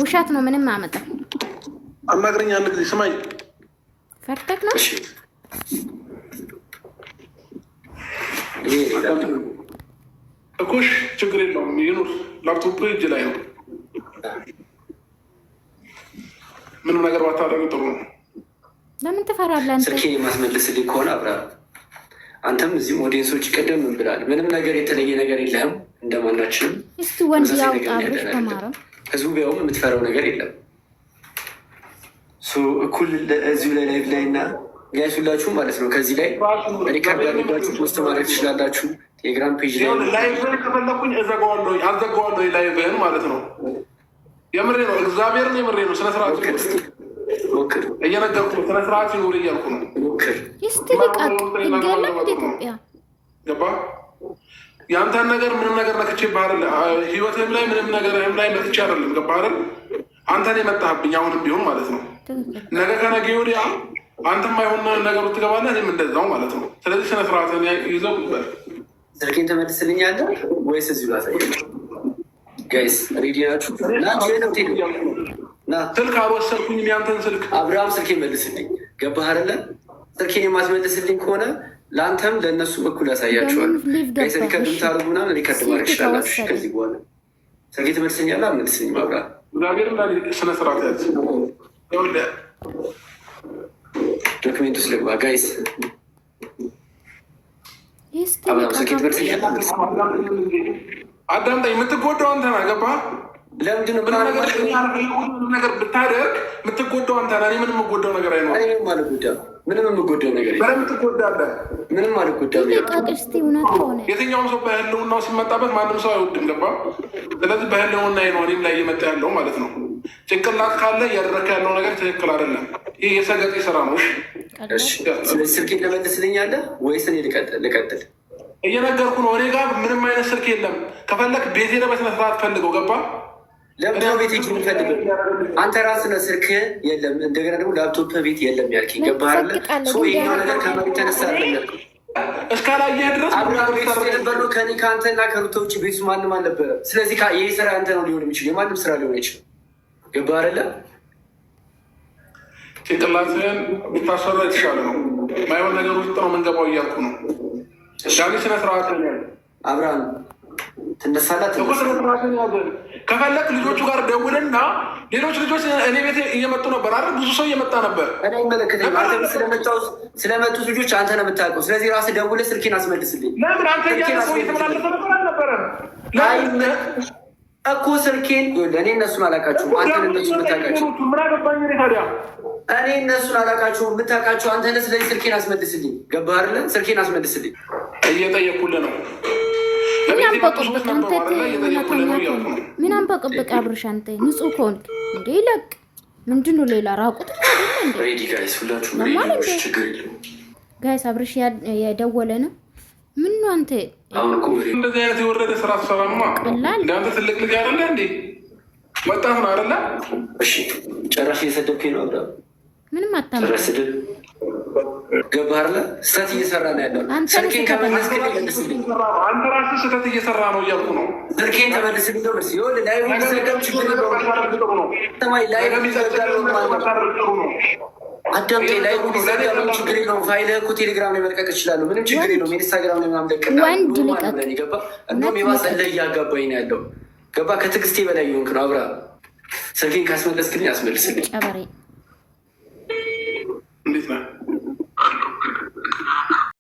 ውሸት ነው ምንም አመጣ አናግረኝ አንድ ጊዜ ስማኝ ፈርተክ ነው እኮሽ ችግር የለውም ይኑር ላፕቶፕ እጅ ላይ ነው ምንም ነገር ባታደርግ ጥሩ ነው ለምን ትፈራለህ አንተ ስልኬን የማስመልስልኝ ከሆነ አብራ አንተም እዚህም ኦዲየንሶች ቀደም ምን ብላል ምንም ነገር የተለየ ነገር የለህም እንደማናችንም እስቲ ወንድ ያውጣ አብረሽ ተማረው ህዝቡ ቢያውም የምትፈራው ነገር የለም እኩል እዚሁ ላይ ላይቭ ላይ እና ጋይስ ሁላችሁ ማለት ነው ከዚህ ላይ ሪካርድ ያደርጋችሁ ፖስት ማድረግ ትችላላችሁ ቴሌግራም ፔጅ ላይ ላይቭን ከፈለኩኝ አዘጋዋለሁ ላይቭህን ማለት ነው የምሬ ነው እግዚአብሔር ነው የምሬ ነው ስነስርዓት ሞክር እየነገርኩ ስነስርዓት ይኑር እያልኩ ነው ሞክር እስቲ ልቃቅ ይገለም እንደ ኢትዮጵያ ገባ የአንተን ነገር ምንም ነገር ነክቼ ባህል ህይወትህም ላይ ምንም ነገርህም ላይ መጥቼ አይደለም ገባ አይደል አንተን የመጣህብኝ አሁንም ቢሆን ማለት ነው ነገ ከነገ ወዲያ አንተም አይሆን ነገሩ ትገባለህ እኔም እንደዛው ማለት ነው ስለዚህ ስነስርዓትን ይዘው ይበል ስልኬን ተመልስልኛለህ ወይስ እዚሁ ላሳየህ ጋይስ ሬዲ ናችሁ ስልክ አልወሰድኩኝም ያንተን ስልክ አብርሃም ስልኬን መልስልኝ ገባህ አይደለ ስልኬን የማስመልስልኝ ከሆነ ለአንተም ለእነሱ በኩል ያሳያቸዋል ጋይስ ሪከርድ ታደርጉ ምናምን ሪከርድ ማድረግ ይችላላችሁ ከዚህ በኋላ ስልኬ ትመልስልኛለህ አልመልስልኝም አብርሃም እግዚአብሔር እና ስነስርዓት ያዝ ዶክሜንት ውስጥ ልግባ ጋይስ አብርሃም ስልኬን ትመልስልኛለህ አዳምጠኝ የምትጎዳው አንተ ነህ ገባህ ለምንድን ነው ነገር ብታደርግ የምትጎዳው አንተ ነህ እኔ ምንም የምጎዳው ነገር አይኖርም ምንም የምጎዳው ነገር በደምብ ትጎዳለህ ምንም አልጎዳም የትኛውም ሰው በህልውናው ሲመጣበት ማንም ሰው አይወድም ገባህ ስለዚህ በህልውና ነው እኔም ላይ እየመጣ ያለው ማለት ነው ጭንቅላት ካለ እያደረክ ያለው ነገር ትክክል አይደለም ይህ የሰገጤ ስራ ነው ስለዚህ ስልኬን ትመልስልኛለህ ወይስ እኔ ልቀጥል እየነገርኩ ነው እኔ ጋር ምንም አይነት ስልክ የለም ከፈለክ ቤቴ በስነ ስርዓት ፈልገው ገባህ ለምንድነው ቤት የምፈልገው አንተ ራስህ ነህ ስልክ የለም እንደገና ደግሞ ላፕቶፕ ቤት የለም ያልከኝ ገባህ አይደለ ይሄኛው ነገር ከመሬት ተነሳ ያልከው እስካላየህ ድረስ አብርሃም ቤት ውስጥ የነበረው ከኔ ከአንተና ከሩታ ውጭ ቤት ውስጥ ማንም አልነበረም ስለዚህ ይህ ስራ አንተ ነው ሊሆን የሚችል የማንም ስራ ሊሆን አይችልም ገባህ አይደለ ጭንቅላትህን ብታሰራ የተሻለ ነው ማይሆን ነገር ውስጥ ነው የምንገባው እያልኩ ነው ዳኒ ስነ ስርዓት አብርሃም ትነሳላት ከፈለክ ልጆቹ ጋር ደውልና ሌሎች ልጆች እኔ ቤት እየመጡ ነበር አይደል ብዙ ሰው እየመጣ ነበር እኔ መለከተኝ አንተ ስለመጡት ልጆች አንተ ነው የምታውቀው ስለዚህ ራስህ ደውለህ ስልኬን አስመልስልኝ ለምን አንተ ያለ ሰው የተመላለሰ ነበር አልነበረም እኮ ስልኬን እኔ እነሱን አላውቃቸውም አንተን እነሱ የምታውቃቸው ምን አገባኝ እኔ ታዲያ እኔ እነሱን አላውቃቸውም የምታውቃቸው አንተ ነህ ስለዚህ ስልኬን አስመልስልኝ ገባህ አይደለ ስልኬን አስመልስልኝ እየጠየኩልህ ነው ምን አንበቅብቅ አብርሽ አንተ ንጹህ ከሆንክ እንደ ይለቅ ምንድነው ሌላ ራቁት ሬዲ ጋይስ ሁላችሁም ችግር የለውም ጋይስ አብርሽ የደወለ ነው ምን ነው አንተ እንደዚህ አይነት የወረደ ስራ ተሰራማ እንዳንተ ትልቅ ልጅ አይደለ እንዴ ወጣት ነው አይደለ እሺ ጨራሽ እየሰደብከኝ ነው አብራ ምንም አታምር ገባህ አይደለ ስህተት እየሰራ ነው ያለው ስልኬን ከመለስክልኝ መልስልኝ አንተ ራስህ ስህተት እየሰራ ነው እያልኩ ነው ስልኬን ተመልስልኝ ነው መልስ ይኸውልህ ላይቭ የሚዘጋም ችግር የለውም ሰማይ ላይቭ የሚዘጋም አዳምጤ ላይቭ የሚዘጋም ችግር የለውም ፋይልህ እኮ ቴሌግራም ላይ መልቀቅ እችላለሁ ምንም ችግር የለውም ኢንስታግራም ላይ ምናምን ለቅና ወንድ ልቀቅ ገባህ እንደውም የማጸለይ እያጋባኝ ነው ያለው ገባህ ከትዕግስቴ በላይ ይሆንክ ነው አብራ ስልኬን ካስመለስክልኝ አስመልስልኝ